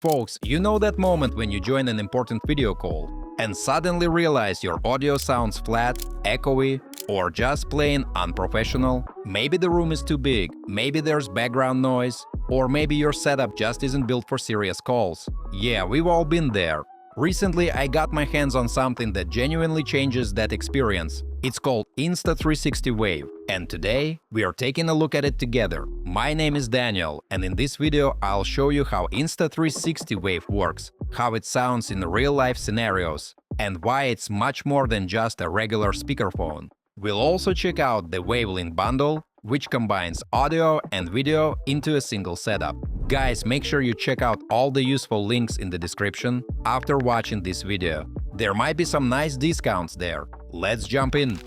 Folks, you know that moment when you join an important video call and suddenly realize your audio sounds flat, echoey, or just plain unprofessional? Maybe the room is too big, maybe there's background noise, or maybe your setup just isn't built for serious calls. Yeah, we've all been there. Recently, I got my hands on something that genuinely changes that experience. It's called Insta360 Wave, and today we are taking a look at it together. My name is Daniel, and in this video I'll show you how Insta360 Wave works, how it sounds in real-life scenarios, and why it's much more than just a regular speakerphone. We'll also check out the Wavelength bundle, which combines audio and video into a single setup. Guys, make sure you check out all the useful links in the description after watching this video. There might be some nice discounts there. Let's jump in!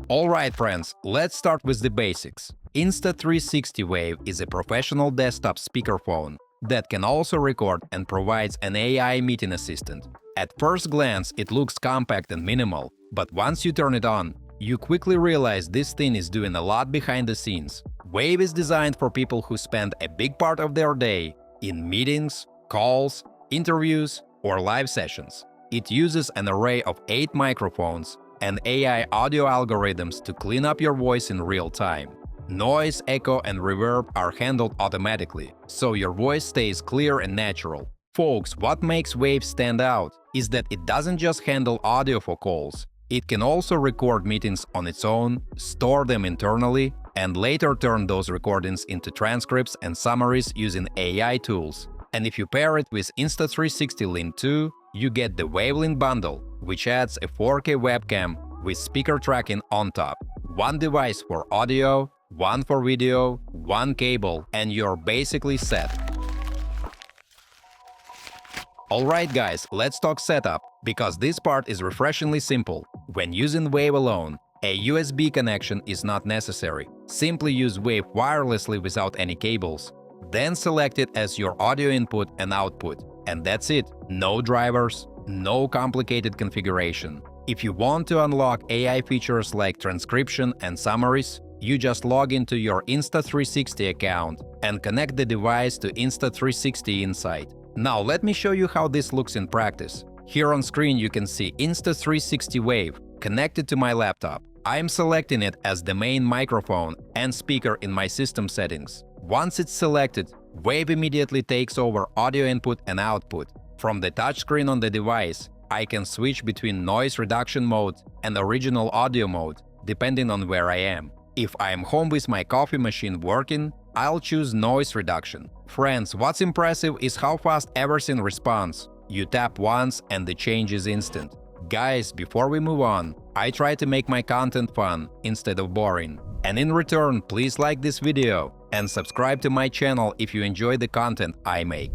Alright friends, let's start with the basics. Insta360 Wave is a professional desktop speakerphone that can also record and provides an AI meeting assistant. At first glance, it looks compact and minimal, but once you turn it on, you quickly realize this thing is doing a lot behind the scenes. Wave is designed for people who spend a big part of their day in meetings, calls, interviews, or live sessions. It uses an array of 8 microphones and AI audio algorithms to clean up your voice in real time. Noise, echo, and reverb are handled automatically, so your voice stays clear and natural. Folks, what makes Wave stand out is that it doesn't just handle audio for calls. It can also record meetings on its own, store them internally, and later turn those recordings into transcripts and summaries using AI tools. And if you pair it with Insta360 Link 2, you get the Wavelength bundle, which adds a 4K webcam with speaker tracking on top. One device for audio, one for video, one cable, and you're basically set. Alright guys, let's talk setup, because this part is refreshingly simple. When using Wave alone, a USB connection is not necessary. Simply use Wave wirelessly without any cables. Then select it as your audio input and output. And that's it. No drivers, no complicated configuration. If you want to unlock AI features like transcription and summaries, you just log into your Insta360 account and connect the device to Insta360 Insight. Now let me show you how this looks in practice. Here on screen you can see Insta360 Wave connected to my laptop. I am selecting it as the main microphone and speaker in my system settings. Once it's selected, Wave immediately takes over audio input and output. From the touchscreen on the device, I can switch between noise reduction mode and original audio mode, depending on where I am. If I am home with my coffee machine working, I'll choose noise reduction. Friends, what's impressive is how fast everything responds. You tap once and the change is instant. Guys, before we move on, I try to make my content fun instead of boring. And in return, please like this video and subscribe to my channel if you enjoy the content I make.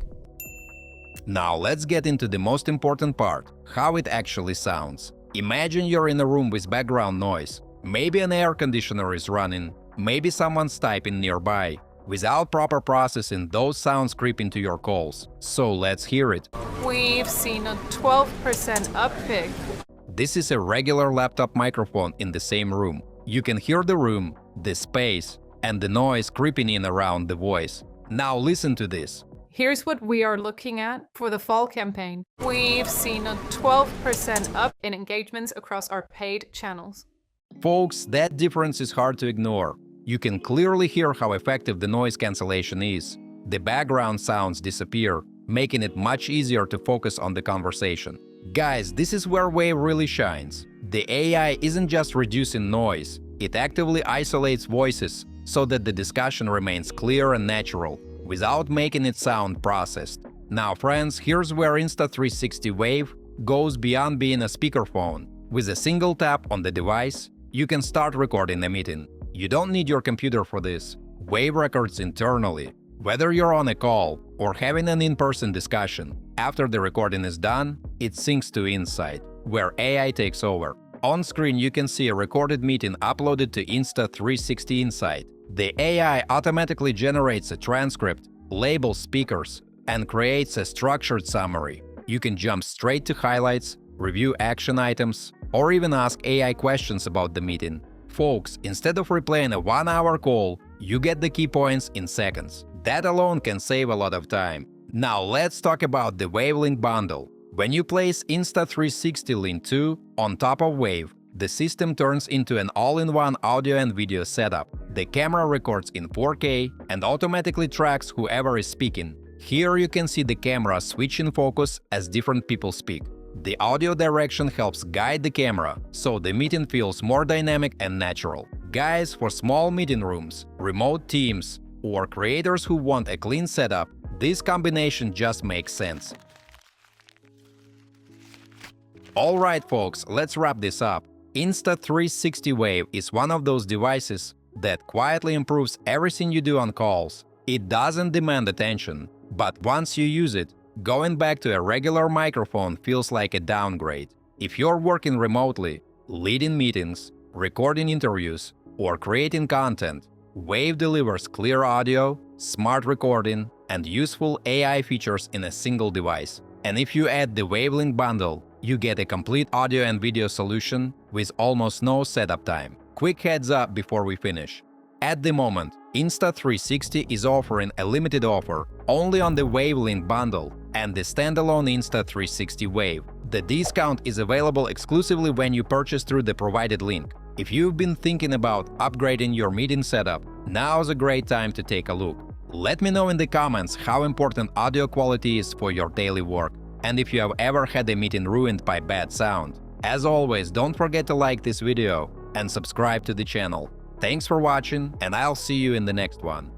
Now let's get into the most important part, how it actually sounds. Imagine you're in a room with background noise. Maybe an air conditioner is running, maybe someone's typing nearby. Without proper processing, those sounds creep into your calls. So let's hear it. We've seen a 12% uptick. This is a regular laptop microphone in the same room. You can hear the room, the space, and the noise creeping in around the voice. Now listen to this. Here's what we are looking at for the fall campaign. We've seen a 12% up in engagements across our paid channels. Folks, that difference is hard to ignore. You can clearly hear how effective the noise cancellation is. The background sounds disappear, making it much easier to focus on the conversation. Guys, this is where Wave really shines. The AI isn't just reducing noise, it actively isolates voices so that the discussion remains clear and natural, without making it sound processed. Now friends, here's where Insta360 Wave goes beyond being a speakerphone. With a single tap on the device, you can start recording a meeting. You don't need your computer for this. Wave records internally. Whether you're on a call or having an in-person discussion, after the recording is done, it syncs to Insight, where AI takes over. On screen you can see a recorded meeting uploaded to Insta360 Insight. The AI automatically generates a transcript, labels speakers, and creates a structured summary. You can jump straight to highlights, review action items, or even ask AI questions about the meeting. Folks, instead of replaying a 1-hour call, you get the key points in seconds. That alone can save a lot of time. Now let's talk about the Wavelink bundle. When you place Insta360 Link 2 on top of Wave, the system turns into an all-in-one audio and video setup. The camera records in 4K and automatically tracks whoever is speaking. Here you can see the camera switch in focus as different people speak. The audio direction helps guide the camera, so the meeting feels more dynamic and natural. Guys, for small meeting rooms, remote teams, or creators who want a clean setup, this combination just makes sense. Alright folks, let's wrap this up. Insta360 Wave is one of those devices that quietly improves everything you do on calls. It doesn't demand attention, but once you use it, going back to a regular microphone feels like a downgrade. If you're working remotely, leading meetings, recording interviews, or creating content, Wave delivers clear audio, smart recording, and useful AI features in a single device. And if you add the Wavelink bundle, you get a complete audio and video solution with almost no setup time. Quick heads up before we finish. At the moment, Insta360 is offering a limited offer only on the Wavelink bundle and the standalone Insta360 Wave. The discount is available exclusively when you purchase through the provided link. If you've been thinking about upgrading your meeting setup, now's a great time to take a look. Let me know in the comments how important audio quality is for your daily work, and if you have ever had a meeting ruined by bad sound. As always, don't forget to like this video and subscribe to the channel. Thanks for watching, and I'll see you in the next one.